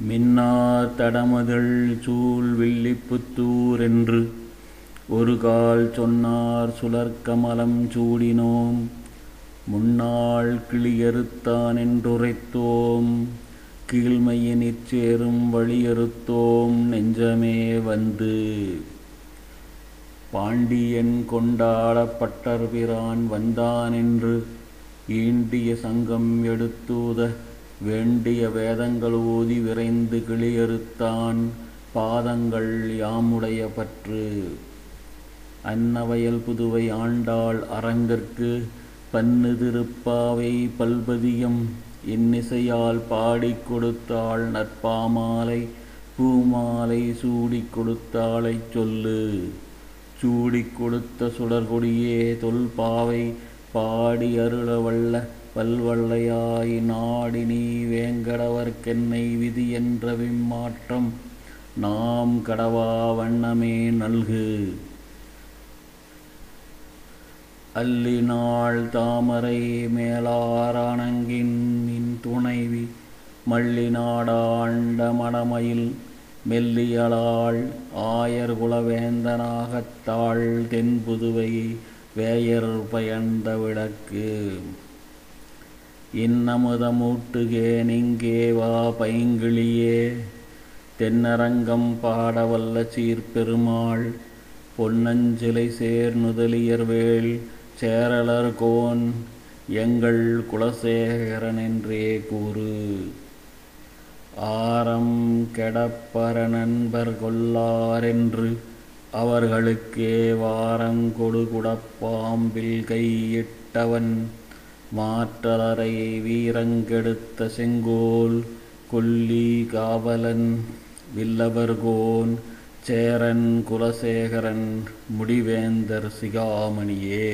மின்னார் தடமதள் சூழ் வில்லிபுத்தூர் என்று ஒரு கால் சொன்னார் சுழற்கமலம் சூடினோம் முன்னாள் கிளியறுத்தான் என்றுரைத்தோம் கீழ்மையினிற் சேரும் வழியறுத்தோம் நெஞ்சமே வந்து. பாண்டியன் கொண்டாடப் பட்டர்பிரான் வந்தானென்று ஈண்டிய சங்கம் எடுத்தூத வேண்டிய வேதங்கள் ஓதி விரைந்து கிளியறுத்தான் பாதங்கள் யாமுடைய பற்று. அன்னவயல் புதுவை ஆண்டாள் அரங்கற்கு பன்னு திருப்பாவை பல்பதியம் இன்னிசையால் பாடிக் கொடுத்தாள் நற்பாமாலை பூமாலை சூடிக் கொடுத்தாளைச் சொல்லு. சூடிக் கொடுத்த சுடர்கொடியே தொல்பாவை பாடி அருள வல்ல பல்வல்லையாய் நாடி நீ வேங்கடவர்க்கென்னை விதி என்ற விம்மாற்றம் நாம் கடவா வண்ணமே நல்கு. அல்லினாள் தாமரை மேலாரணங்கின் துணைவி மல்லிநாடாண்ட மடமயில் மெல்லியலாள் ஆயர் குலவேந்தனாகத்தாள் தென்புதுவை வேயர் பயந்த விளக்கு. இன்னமுதமூட்டுகேனிங்கே வா பைங்கிளியே தென்னரங்கம் பாடவல்ல சீர்பெருமாள் பொன்னஞ்சிலை சேர் நுதலியர்வேள் சேரலர்கோன் எங்கள் குலசேகரனென்றே கூறு. ஆரம் கெடப்பர நண்பர் கொல்லாரென்று அவர்களுக்கே வாரங்கொடு குடப்பாம்பில் கையிட்டவன் மாற்றலரை வீரங்கெடுத்த செங்கோல் கொல்லி காவலன் வில்லவர்கோன் சேரன் குலசேகரன் முடிவேந்தர் சிகாமணியே.